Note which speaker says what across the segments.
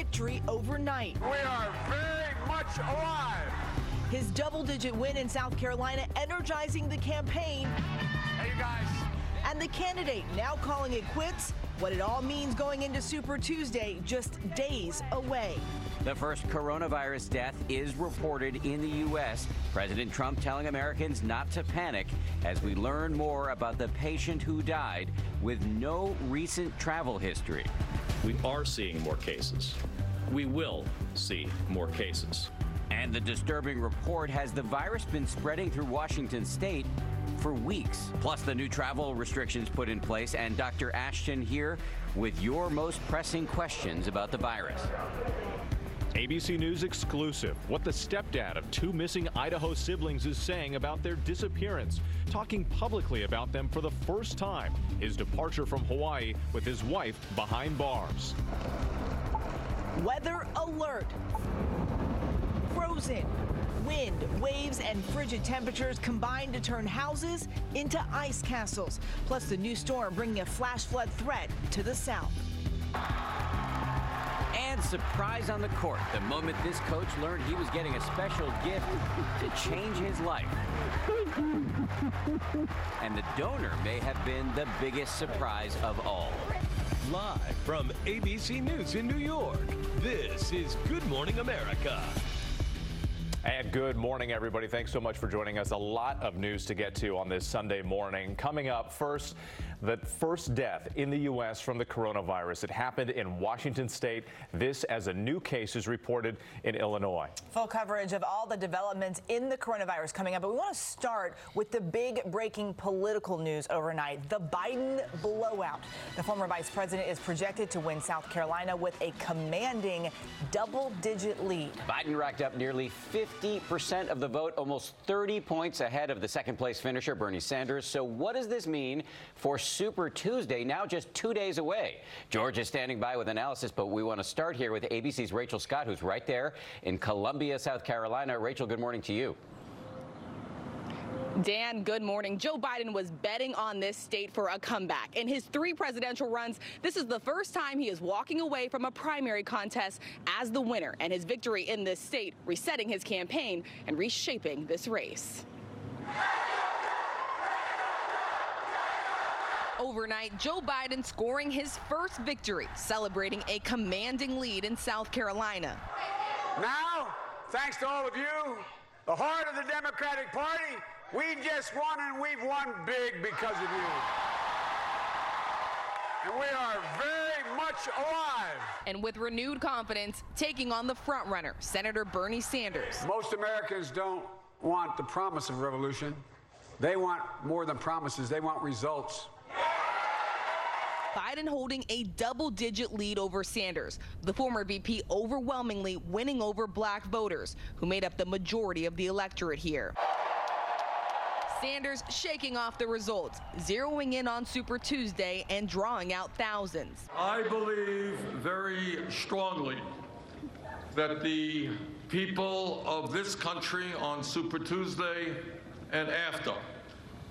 Speaker 1: victory overnight.
Speaker 2: We are very much alive.
Speaker 1: His double-digit win in South Carolina energizing the campaign.
Speaker 2: Hey, you guys.
Speaker 1: And the candidate now calling it quits. What it all means going into Super Tuesday, just days away.
Speaker 3: The first coronavirus death is reported in the U.S. President Trump telling Americans not to panic as we learn more about the patient who died with no recent travel history.
Speaker 4: We are seeing more cases. We will see more cases.
Speaker 3: And the disturbing report has the virus been spreading through Washington state for weeks. Plus the new travel restrictions put in place, and Dr. Ashton here with your most pressing questions about the virus.
Speaker 5: ABC News exclusive. What the stepdad of two missing Idaho siblings is saying about their disappearance. Talking publicly about them for the first time. His departure from Hawaii with his wife behind bars.
Speaker 1: Weather alert. Frozen. Wind, waves, and frigid temperatures combine to turn houses into ice castles. Plus the new storm bringing a flash flood threat to the south.
Speaker 3: And surprise on the court, the moment this coach learned he was getting a special gift to change his life. And the donor may have been the biggest surprise of all.
Speaker 6: Live from ABC News in New York, this is Good Morning America.
Speaker 5: And good morning, everybody. Thanks so much for joining us. A lot of news to get to on this Sunday morning. Coming up first, the first death in the U.S. from the coronavirus. It happened in Washington state. This as a new case is reported in Illinois.
Speaker 1: Full coverage of all the developments in the coronavirus coming up. But we want to start with the big breaking political news overnight, the Biden blowout. The former vice president is projected to win South Carolina with a commanding double-digit lead.
Speaker 3: Biden racked up nearly 50% of the vote, almost 30 points ahead of the second place finisher, Bernie Sanders. So what does this mean for Super Tuesday, now just 2 days away? George is standing by with analysis, but we want to start here with ABC's Rachel Scott, who's right there in Columbia, South Carolina. Rachel, good morning to you.
Speaker 7: Dan, good morning. Joe Biden was betting on this state for a comeback. In his 3 presidential runs, this is the first time he is walking away from a primary contest as the winner, and his victory in this state resetting his campaign and reshaping this race. Overnight, Joe Biden scoring his first victory, celebrating a commanding lead in South Carolina.
Speaker 2: Now, thanks to all of you, the heart of the Democratic Party, we just won, and we've won big because of you. And we are very much alive.
Speaker 7: And with renewed confidence, taking on the frontrunner, Senator Bernie Sanders.
Speaker 2: Most Americans don't want the promise of revolution. They want more than promises. They want results.
Speaker 7: Biden holding a double-digit lead over Sanders, the former VP overwhelmingly winning over black voters, who made up the majority of the electorate here. Sanders shaking off the results, zeroing in on Super Tuesday and drawing out thousands.
Speaker 8: I believe very strongly that the people of this country on Super Tuesday and after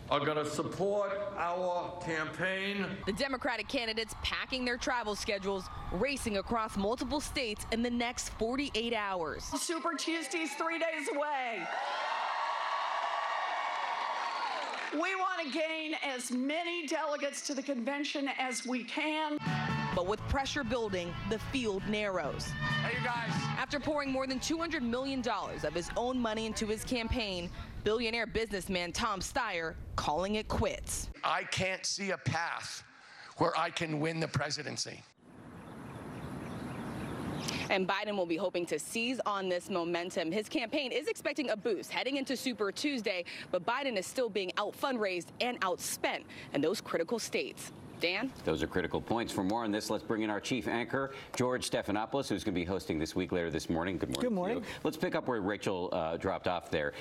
Speaker 8: are going to support our campaign.
Speaker 7: The Democratic candidates packing their travel schedules, racing across multiple states in the next 48 hours.
Speaker 9: Super Tuesday's 3 days away. We want to gain as many delegates to the convention as we can.
Speaker 7: But with pressure building, the field narrows.
Speaker 2: Hey, you guys.
Speaker 7: After pouring more than $200 million of his own money into his campaign, billionaire businessman Tom Steyer calling it quits.
Speaker 10: I can't see a path where I can win the presidency.
Speaker 7: And Biden will be hoping to seize on this momentum. His campaign is expecting a boost heading into Super Tuesday, but Biden is still being out-fundraised and outspent in those critical states. Dan?
Speaker 3: Those are critical points. For more on this, let's bring in our chief anchor, George Stephanopoulos, who's going to be hosting this week later this morning. Good morning.
Speaker 11: Good morning.
Speaker 3: Let's pick up where Rachel dropped off there.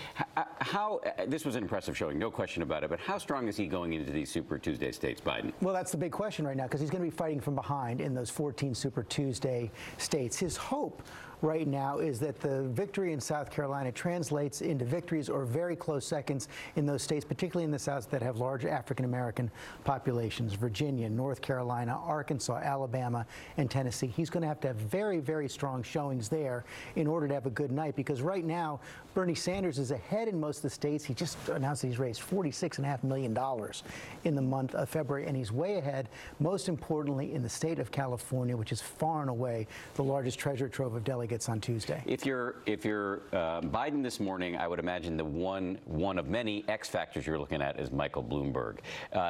Speaker 3: This was an impressive showing, no question about it, but how strong is he going into these Super Tuesday states, Biden?
Speaker 11: Well, that's the big question right now, because he's going to be fighting from behind in those 14 Super Tuesday states. His hope right now is that the victory in South Carolina translates into victories or very close seconds in those states, particularly in the South, that have large African-American populations: Virginia, North Carolina, Arkansas, Alabama, and Tennessee. He's going to have very, very strong showings there in order to have a good night, because right now Bernie Sanders is ahead in most of the states. He just announced that he's raised $46.5 million in the month of February, and he's way ahead, most importantly, in the state of California, which is far and away the largest treasure trove of delegates on Tuesday.
Speaker 3: If you're Biden this morning, I would imagine the one of many X factors you're looking at is Michael Bloomberg.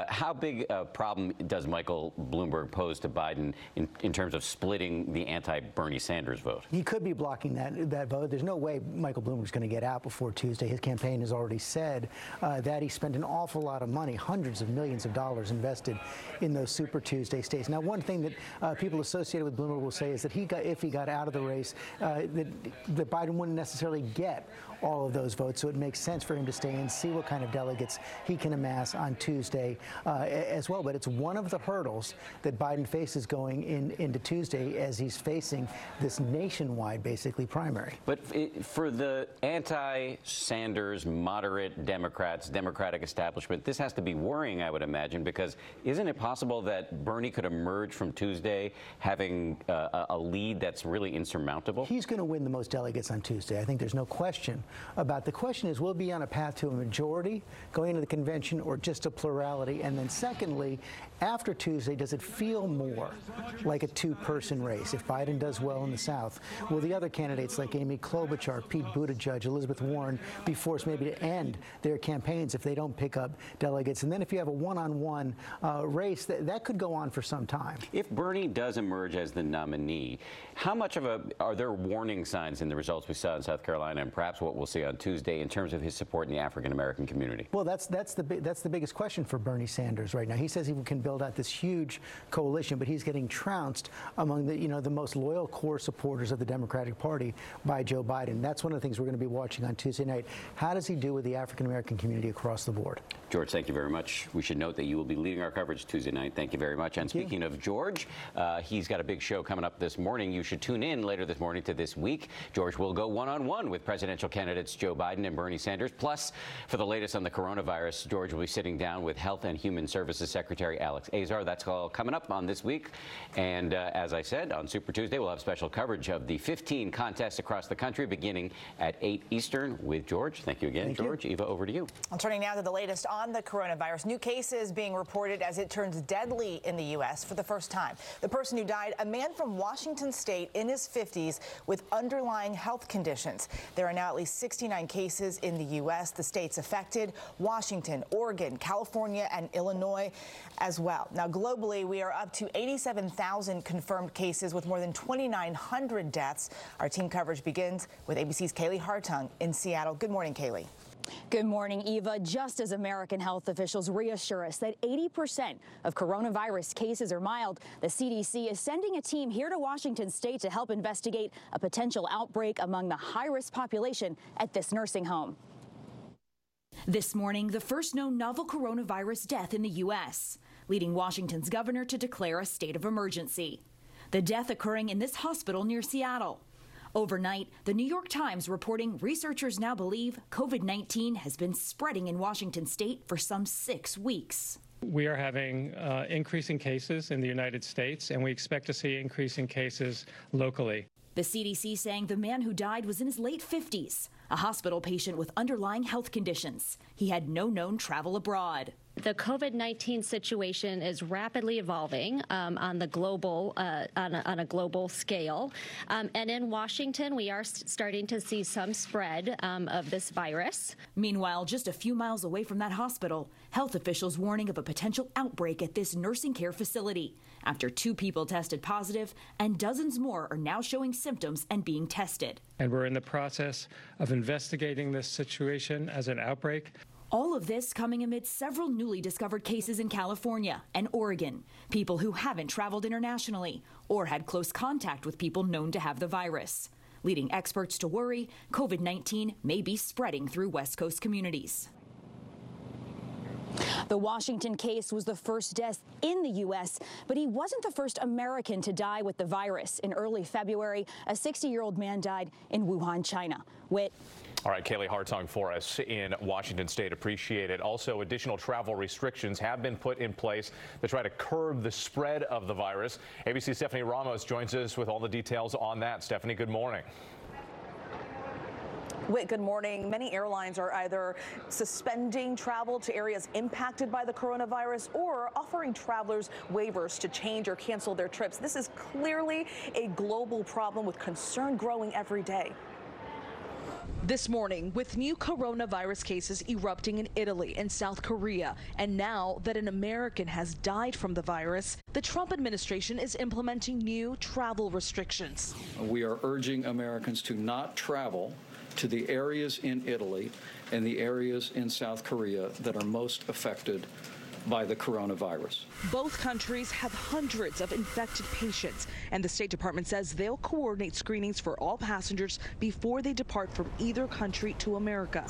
Speaker 3: How big a problem does Michael Bloomberg pose to Biden in terms of splitting the anti-Bernie Sanders vote?
Speaker 11: He could be blocking that vote. There's no way Michael Bloomberg's going to get out before Tuesday. His campaign has already said that he spent an awful lot of money, hundreds of millions of dollars invested in those Super Tuesday states. Now, one thing that people associated with Bloomberg will say is that if he got out of the race, that Biden wouldn't necessarily get all of those votes, so it makes sense for him to stay and see what kind of delegates he can amass on Tuesday as well. But it's one of the hurdles that Biden faces going into Tuesday as he's facing this nationwide, basically, primary.
Speaker 3: But for the anti-Sanders, moderate Democrats, Democratic establishment, this has to be worrying, I would imagine, because isn't it possible that Bernie could emerge from Tuesday having a lead that's really insurmountable?
Speaker 11: He's going to win the most delegates on Tuesday. I think there's no question about. The question is, will he be on a path to a majority going into the convention or just a plurality? And then secondly, after Tuesday, does it feel more like a two-person race? If Biden does well in the South, will the other candidates like Amy Klobuchar, Pete Buttigieg, Elizabeth Warren be forced maybe to end their campaigns if they don't pick up delegates? And then if you have a one-on-one race, that could go on for some time.
Speaker 3: If Bernie does emerge as the nominee, how much are there warning signs in the results we saw in South Carolina and perhaps what we'll see on Tuesday in terms of his support in the African-American community?
Speaker 11: Well, that's the biggest question for Bernie Sanders right now. He says he can build out this huge coalition, but he's getting trounced among the most loyal core supporters of the Democratic Party by Joe Biden. That's one of the things we're going to be watching on Tuesday night. How does he do with the African-American community across the board?
Speaker 3: George, thank you very much. We should note that you will be leading our coverage Tuesday night. Thank you very much. And speaking of George, he's got a big show coming up this morning. You should tune in later this morning to This Week. George will go one-on-one with presidential candidates Joe Biden and Bernie Sanders. Plus, for the latest on the coronavirus, George will be sitting down with Health and Human Services Secretary Alex Azar. That's all coming up on This Week. And as I said, on Super Tuesday, we'll have special coverage of the 15 contests across the country beginning at 8 Eastern with George. Thank you again, George. Eva, over to you.
Speaker 1: I'm turning now to the latest on the coronavirus. New cases being reported as it turns deadly in the U.S. for the first time. The person who died, a man from Washington State in his 50s with underlying health conditions. There are now at least 69 cases in the U.S. The states affected: Washington, Oregon, California, and Illinois as well. Now, globally, we are up to 87,000 confirmed cases with more than 2,900 deaths. Our team coverage begins with ABC's Kaylee Hartung in Seattle. Good morning, Kaylee.
Speaker 12: Good morning, Eva. Just as American health officials reassure us that 80% of coronavirus cases are mild, the CDC is sending a team here to Washington State to help investigate a potential outbreak among the high-risk population at this nursing home.
Speaker 13: This morning, the first known novel coronavirus death in the U.S., leading Washington's governor to declare a state of emergency. The death occurring in this hospital near Seattle. Overnight, the New York Times reporting researchers now believe COVID-19 has been spreading in Washington State for some 6 weeks.
Speaker 14: We are having increasing cases in the United States, and we expect to see increasing cases locally.
Speaker 13: The CDC saying the man who died was in his late 50s, a hospital patient with underlying health conditions. He had no known travel abroad.
Speaker 15: The COVID-19 situation is rapidly evolving on a global scale, and in Washington, we are starting to see some spread of this virus.
Speaker 13: Meanwhile, just a few miles away from that hospital, health officials warning of a potential outbreak at this nursing care facility after 2 people tested positive and dozens more are now showing symptoms and being tested.
Speaker 14: And we're in the process of investigating this situation as an outbreak.
Speaker 13: All of this coming amid several newly discovered cases in California and Oregon, people who haven't traveled internationally or had close contact with people known to have the virus, leading experts to worry COVID-19 may be spreading through West Coast communities.
Speaker 12: The Washington case was the first death in the U.S., but he wasn't the first American to die with the virus. In early February, a 60-year-old man died in Wuhan, China. Whit.
Speaker 5: All right, Kaylee Hartung for us in Washington State. Appreciate it. Also, additional travel restrictions have been put in place to try to curb the spread of the virus. ABC's Stephanie Ramos joins us with all the details on that. Stephanie, good morning.
Speaker 16: Whit, good morning. Many airlines are either suspending travel to areas impacted by the coronavirus or offering travelers waivers to change or cancel their trips. This is clearly a global problem with concern growing every day.
Speaker 17: This morning, with new coronavirus cases erupting in Italy and South Korea, and now that an American has died from the virus, the Trump administration is implementing new travel restrictions.
Speaker 18: We are urging Americans to not travel to the areas in Italy and the areas in South Korea that are most affected by the coronavirus.
Speaker 17: Both countries have hundreds of infected patients, and the State Department says they'll coordinate screenings for all passengers before they depart from either country to America.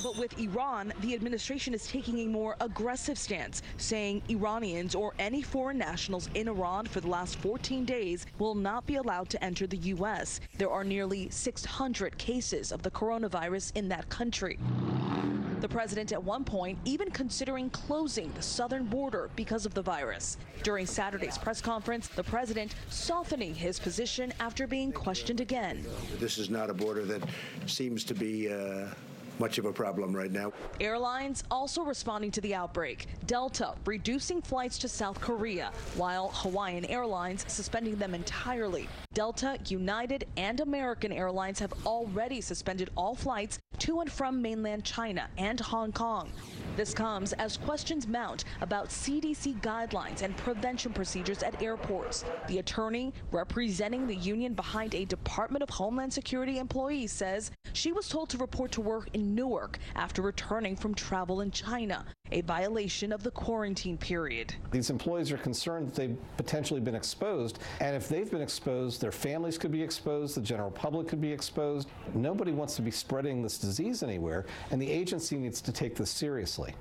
Speaker 17: But with Iran, the administration is taking a more aggressive stance, saying Iranians or any foreign nationals in Iran for the last 14 days will not be allowed to enter the U.S. There are nearly 600 cases of the coronavirus in that country. The president at one point even considering closing the southern border because of the virus. During Saturday's press conference, the president softening his position after being questioned again.
Speaker 19: This is not a border that seems to be much of a problem right now.
Speaker 17: Airlines also responding to the outbreak. Delta reducing flights to South Korea, while Hawaiian Airlines suspending them entirely. Delta, United, and American Airlines have already suspended all flights to and from mainland China and Hong Kong. This comes as questions mount about CDC guidelines and prevention procedures at airports. The attorney representing the union behind a Department of Homeland Security employee says she was told to report to work in Newark after returning from travel in China, a violation of the quarantine period.
Speaker 20: These employees are concerned that they've potentially been exposed, and if they've been exposed, their families could be exposed, the general public could be exposed. Nobody wants to be spreading this disease anywhere, and the agency needs to take this seriously.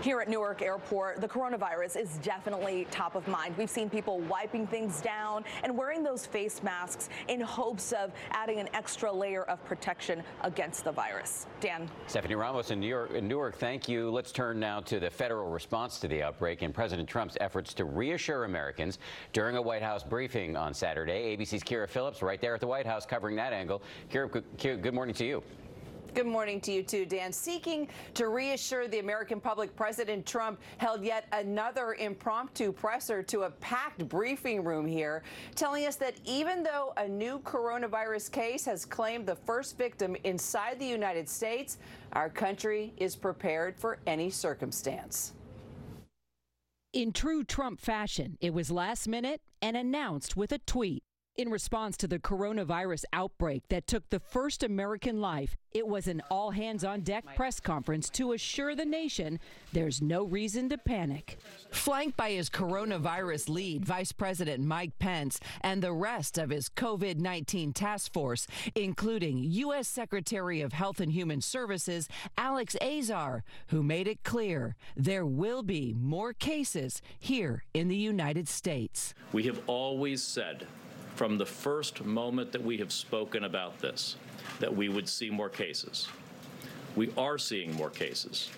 Speaker 16: Here at Newark Airport, the coronavirus is definitely top of mind. We've seen people wiping things down and wearing those face masks in hopes of adding an extra layer of protection against the virus. Dan.
Speaker 3: Stephanie Ramos in Newark, thank you. Let's turn now to the federal response to the outbreak and President Trump's efforts to reassure Americans during a White House briefing on Saturday. ABC's Kira Phillips right there at the White House covering that angle. Kira, good morning to you.
Speaker 21: Good morning to you, too, Dan. Seeking to reassure the American public, President Trump held yet another impromptu presser to a packed briefing room here, telling us that even though a new coronavirus case has claimed the first victim inside the United States, our country is prepared for any circumstance.
Speaker 22: In true Trump fashion, it was last minute and announced with a tweet. In response to the coronavirus outbreak that took the first American life, it was an all-hands-on-deck press conference to assure the nation there's no reason to panic.
Speaker 23: Flanked by his coronavirus lead, Vice President Mike Pence, and the rest of his COVID-19 task force, including U.S. Secretary of Health and Human Services Alex Azar, who made it clear there will be more cases here in the United States.
Speaker 4: We have always said, from the first moment that we have spoken about this, that we would see more cases. We are seeing more cases.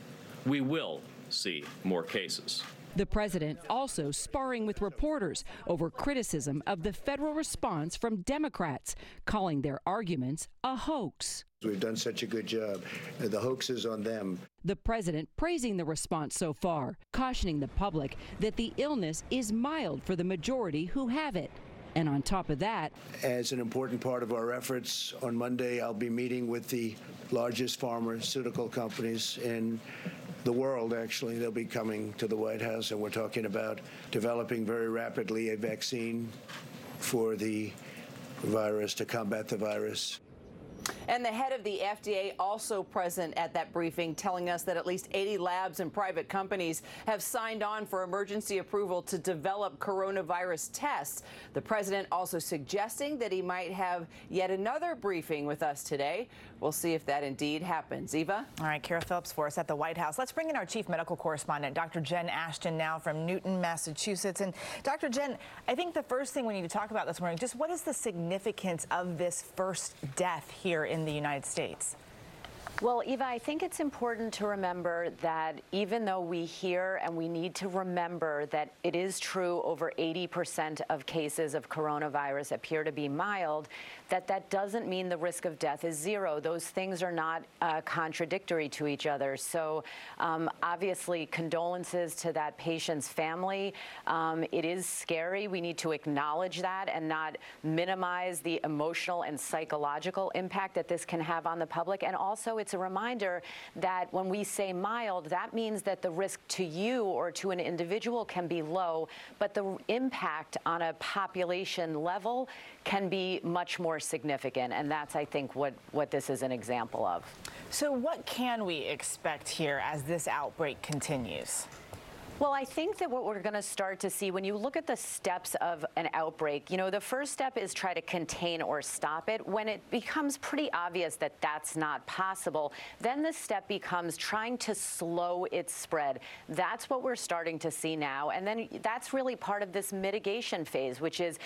Speaker 4: We will see more cases.
Speaker 22: The president also sparring with reporters over criticism of the federal response from Democrats, calling their arguments a hoax.
Speaker 19: We've done such a good job. The hoax is on them.
Speaker 22: The president praising the response so far, cautioning the public that the illness is mild for the majority who have it. And on top of that,
Speaker 19: as an important part of our efforts, on Monday I'll be meeting with the largest pharmaceutical companies in the world, actually. They'll be coming to the White House, and we're talking about developing very rapidly a vaccine for the virus, to combat the virus.
Speaker 21: And the head of the FDA also present at that briefing, telling us that at least 80 labs and private companies have signed on for emergency approval to develop coronavirus tests. The president also suggesting that he might have yet another briefing with us today. We'll see if that indeed happens. Eva?
Speaker 1: All right, Kara Phillips for us at the White House. Let's bring in our chief medical correspondent, Dr. Jen Ashton, now from Newton, Massachusetts. And Dr. Jen, I think the first thing we need to talk about this morning, just what is the significance of this first death here in the United States?
Speaker 6: Well, Eva, I think it's important to remember that even though we hear and we need to remember that it is true over 80% of cases of coronavirus appear to be mild, that doesn't mean the risk of death is zero. Those things are not contradictory to each other. So obviously, condolences to that patient's family. It is scary. We need to acknowledge that and not minimize the emotional and psychological impact that this can have on the public. And also, it's a reminder that when we say mild, that means that the risk to you or to an individual can be low, but the impact on a population level can be much more significant. And that's, I think, what this is an example of.
Speaker 1: So what can we expect here as this outbreak continues?
Speaker 6: Well, I think that what we're going to start to see when you look at the steps of an outbreak, you know, the first step is try to contain or stop it. When it becomes pretty obvious that that's not possible, then the step becomes trying to slow its spread. That's what we're starting to see now. And then that's really part of this mitigation phase, which is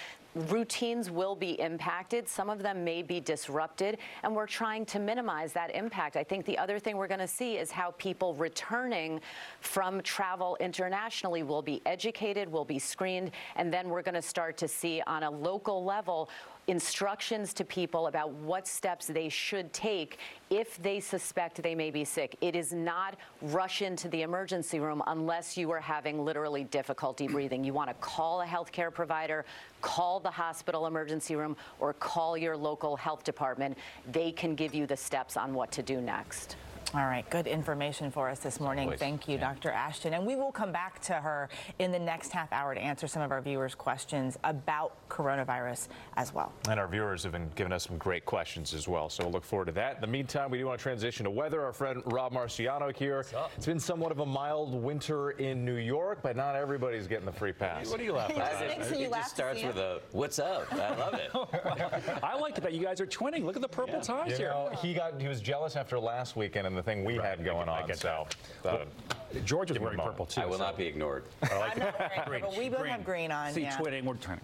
Speaker 6: routines will be impacted. Some of them may be disrupted, and we're trying to minimize that impact. I think the other thing we're going to see is how people returning from travel internationally will be educated, will be screened, and then we're going to start to see on a local level instructions to people about what steps they should take if they suspect they may be sick. It is not rush into the emergency room unless you are having literally difficulty breathing. You want to call a healthcare provider, call the hospital emergency room, or call your local health department. They can give you the steps on what to do next.
Speaker 1: All right, good information for us this morning. Thank you, Dr. Ashton. And we will come back to her in the next half hour to answer some of our viewers' questions about coronavirus as well.
Speaker 5: And our viewers have been giving us some great questions as well, so we'll look forward to that. In the meantime, we do want to transition to weather. Our friend Rob Marciano here. It's been somewhat of a mild winter in New York, but not everybody's getting the free pass.
Speaker 3: What are you laughing at? It just starts with a "What's up?" I love it.
Speaker 8: I like it that you guys are twinning. Look at the purple ties here.
Speaker 5: He was jealous after last weekend and the thing we had going on. So
Speaker 8: George is wearing purple too.
Speaker 3: I will not be ignored.
Speaker 1: I'm not wearing purple. We both have green on.
Speaker 8: See, twinning, we're twinning.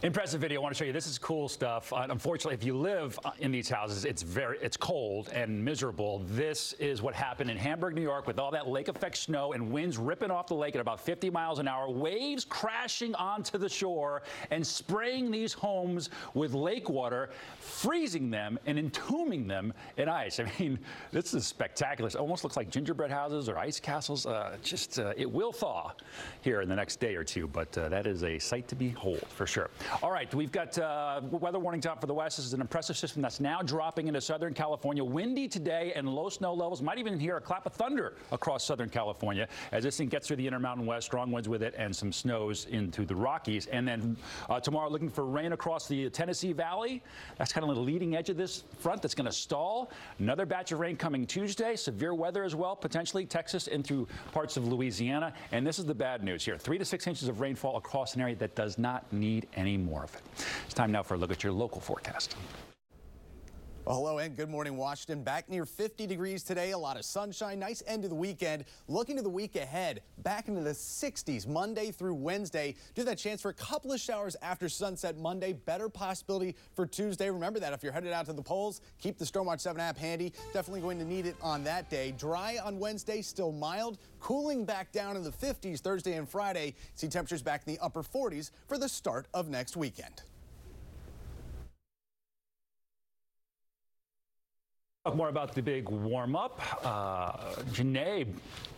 Speaker 8: Impressive video. I want to show you. This is cool stuff. Unfortunately, if you live in these houses, it's cold and miserable. This is what happened in Hamburg, New York, with all that lake effect snow and winds ripping off the lake at about 50 miles an hour, waves crashing onto the shore and spraying these homes with lake water, freezing them and entombing them in ice. I mean, this is spectacular. It almost looks like gingerbread houses or ice castles. It will thaw here in the next day or two, but that is a sight to behold for sure. All right, we've got weather warnings out for the west. This is an impressive system that's now dropping into Southern California. Windy today and low snow levels. Might even hear a clap of thunder across Southern California as this thing gets through the Intermountain West. Strong winds with it and some snows into the Rockies. And then tomorrow looking for rain across the Tennessee Valley. That's kind of the leading edge of this front that's going to stall. Another batch of rain coming Tuesday. Severe weather as well, potentially Texas and through parts of Louisiana. And this is the bad news here. 3 to 6 inches of rainfall across an area that does not need any more of it. It's time now for a look at your local forecast.
Speaker 9: Well, hello and good morning, Washington. Back near 50 degrees today, a lot of sunshine, nice end of the weekend. Looking to the week ahead, back into the 60s Monday through Wednesday. Do that chance for a couple of showers after sunset Monday. Better possibility for Tuesday. Remember that if you're headed out to the polls, keep the Stormwatch 7 app handy. Definitely going to need it on that day. Dry on Wednesday, still mild. Cooling back down in the 50s Thursday and Friday. See temperatures back in the upper 40s for the start of next weekend.
Speaker 8: Talk more about the big warm-up. Janae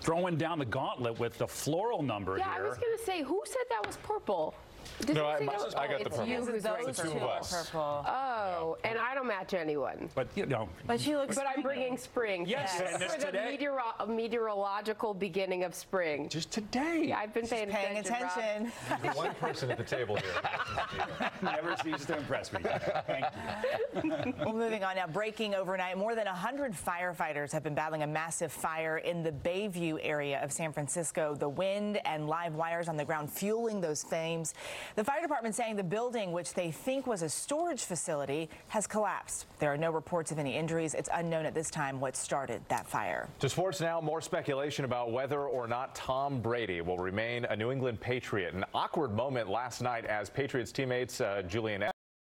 Speaker 8: throwing down the gauntlet with the floral number here.
Speaker 24: Yeah, I was going to say, who said that was purple?
Speaker 5: No, I got the purple.
Speaker 2: You who's
Speaker 5: It's the two of us.
Speaker 1: Purple.
Speaker 2: Oh, and I don't match anyone.
Speaker 8: But you know.
Speaker 1: But you look.
Speaker 2: But I'm bringing spring.
Speaker 8: Yes, and this
Speaker 2: for the
Speaker 8: today.
Speaker 2: meteorological beginning of spring.
Speaker 8: Just today.
Speaker 2: Yeah, I've been paying attention.
Speaker 5: The one person at the table here.
Speaker 8: Never ceases to impress me. Thank you.
Speaker 1: Well, moving on now. Breaking overnight, more than 100 firefighters have been battling a massive fire in the Bayview area of San Francisco. The wind and live wires on the ground fueling those flames. The fire department saying the building, which they think was a storage facility, has collapsed. There are no reports of any injuries. It's unknown at this time what started that fire.
Speaker 5: To sports now, more speculation about whether or not Tom Brady will remain a New England Patriot. An awkward moment last night as Patriots teammates Julian